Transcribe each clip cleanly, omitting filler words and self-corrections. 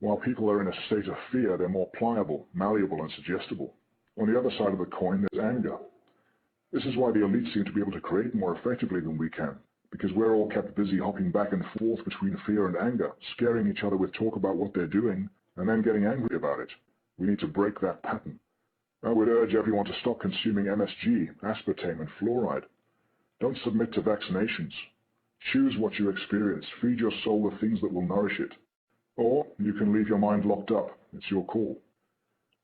While people are in a state of fear, they're more pliable, malleable, and suggestible. On the other side of the coin, there's anger. This is why the elite seem to be able to create more effectively than we can, because we're all kept busy hopping back and forth between fear and anger, scaring each other with talk about what they're doing, and then getting angry about it. We need to break that pattern. I would urge everyone to stop consuming MSG, aspartame, and fluoride. Don't submit to vaccinations. Choose what you experience. Feed your soul the things that will nourish it. Or you can leave your mind locked up. It's your call.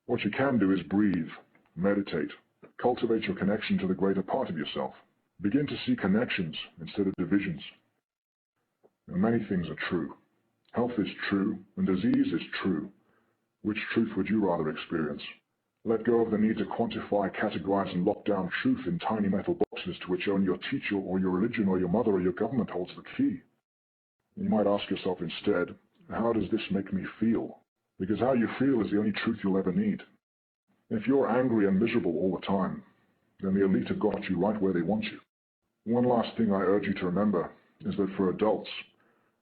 What you can do is breathe, meditate, cultivate your connection to the greater part of yourself. Begin to see connections instead of divisions. And many things are true. Health is true, and disease is true. Which truth would you rather experience? Let go of the need to quantify, categorize, and lock down truth in tiny metal boxes to which only your teacher or your religion or your mother or your government holds the key. You might ask yourself instead, how does this make me feel? Because how you feel is the only truth you'll ever need. If you're angry and miserable all the time, then the elite have got you right where they want you. One last thing I urge you to remember is that for adults,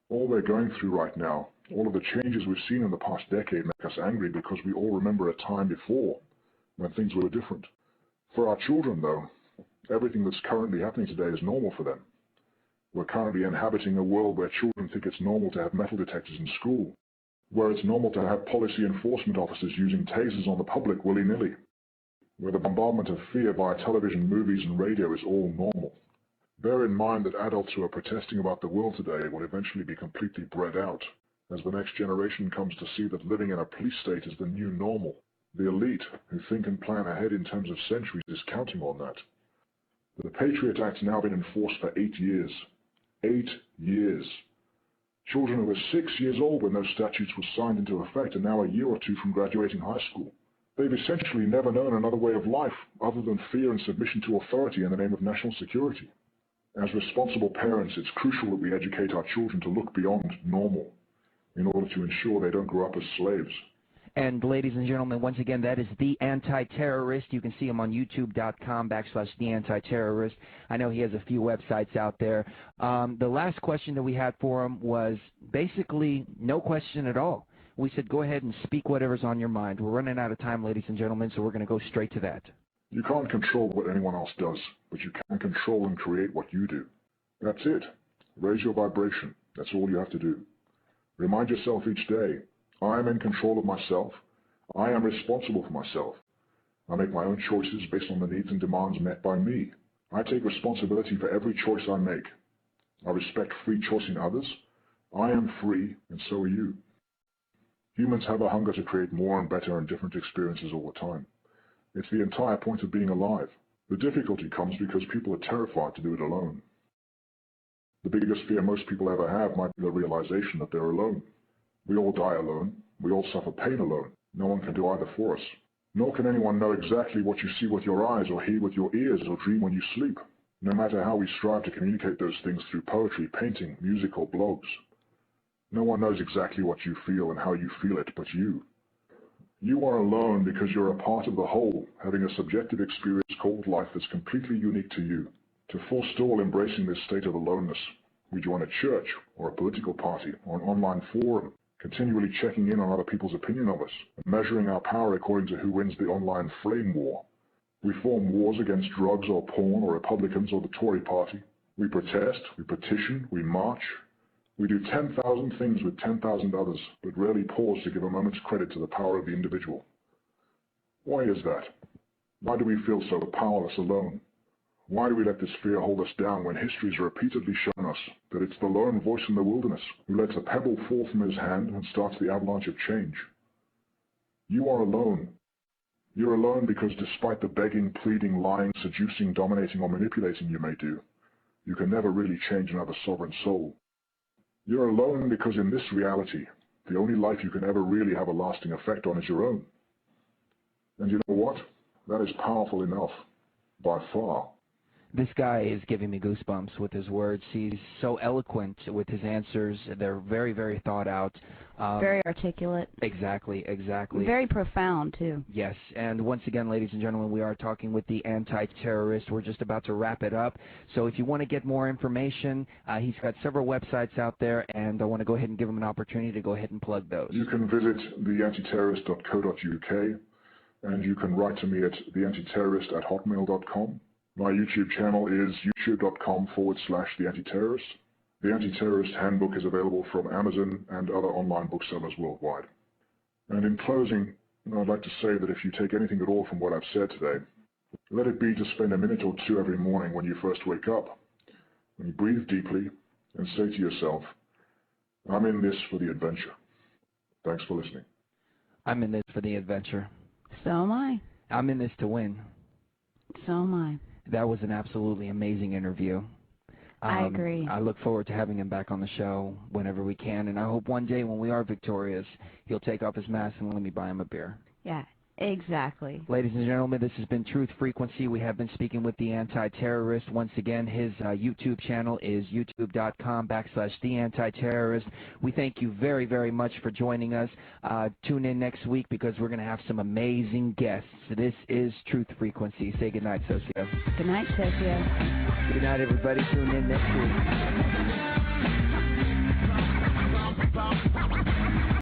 all we're going through right now, all of the changes we've seen in the past decade make us angry because we all remember a time before when things were different. For our children, though, everything that's currently happening today is normal for them. We're currently inhabiting a world where children think it's normal to have metal detectors in school, where it's normal to have policy enforcement officers using tasers on the public willy-nilly, where the bombardment of fear via television, movies, and radio is all normal. Bear in mind that adults who are protesting about the world today will eventually be completely bred out, as the next generation comes to see that living in a police state is the new normal. The elite, who think and plan ahead in terms of centuries, is counting on that. The Patriot Act's now been enforced for 8 years. 8 years. Children who were 6 years old when those statutes were signed into effect are now a year or two from graduating high school. They've essentially never known another way of life other than fear and submission to authority in the name of national security. As responsible parents, it's crucial that we educate our children to look beyond normal in order to ensure they don't grow up as slaves. And ladies and gentlemen, once again, that is The Anti-Terrorist. You can see him on youtube.com/TheAntiTerrorist. I know he has a few websites out there. The last question that we had for him was basically no question at all. We said go ahead and speak whatever's on your mind. We're running out of time, ladies and gentlemen, so we're going to go straight to that. You can't control what anyone else does, but you can control and create what you do. That's it. Raise your vibration. That's all you have to do. Remind yourself each day, I am in control of myself. I am responsible for myself. I make my own choices based on the needs and demands met by me. I take responsibility for every choice I make. I respect free choice in others. I am free, and so are you. Humans have a hunger to create more and better and different experiences all the time. It's the entire point of being alive. The difficulty comes because people are terrified to do it alone. The biggest fear most people ever have might be the realization that they're alone. We all die alone. We all suffer pain alone. No one can do either for us. Nor can anyone know exactly what you see with your eyes or hear with your ears or dream when you sleep, no matter how we strive to communicate those things through poetry, painting, music, or blogs. No one knows exactly what you feel and how you feel it but you. You are alone because you're a part of the whole, having a subjective experience called life that's completely unique to you. To forestall embracing this state of aloneness, we join a church or a political party or an online forum, continually checking in on other people's opinion of us and measuring our power according to who wins the online flame war. We form wars against drugs or porn or Republicans or the Tory party. We protest, we petition, we march. We do 10,000 things with 10,000 others, but rarely pause to give a moment's credit to the power of the individual. Why is that? Why do we feel so powerless alone? Why do we let this fear hold us down when history has repeatedly shown us that it's the lone voice in the wilderness who lets a pebble fall from his hand and starts the avalanche of change? You are alone. You're alone because despite the begging, pleading, lying, seducing, dominating, or manipulating you may do, you can never really change another sovereign soul. You're alone because in this reality, the only life you can ever really have a lasting effect on is your own. And you know what? That is powerful enough, by far. This guy is giving me goosebumps with his words. He's so eloquent with his answers. They're very, very thought out. Very articulate. Exactly, exactly. Very profound, too. Yes, and once again, ladies and gentlemen, we are talking with the anti-terrorist. We're just about to wrap it up. So if you want to get more information, he's got several websites out there, and I want to go ahead and give him an opportunity to go ahead and plug those. You can visit TheAntiTerrorist.co.uk, and you can write to me at TheAntiTerrorist@hotmail.com. My YouTube channel is youtube.com/TheAntiTerrorist. The Anti-Terrorist Handbook is available from Amazon and other online booksellers worldwide. And in closing, I'd like to say that if you take anything at all from what I've said today, let it be to spend a minute or two every morning when you first wake up, when you breathe deeply and say to yourself, I'm in this for the adventure. Thanks for listening. I'm in this for the adventure. So am I. I'm in this to win. So am I. That was an absolutely amazing interview. I agree. I look forward to having him back on the show whenever we can, and I hope one day when we are victorious, he'll take off his mask and let me buy him a beer. Yeah, exactly. Ladies and gentlemen, this has been Truth Frequency. We have been speaking with the Anti-Terrorist. Once again, his YouTube channel is youtube.com/TheAntiTerrorist. We thank you very, very much for joining us. Tune in next week because we're going to have some amazing guests. This is Truth Frequency. Say goodnight, Socio. Good night, Socio. Good night, everybody. Tune in next week.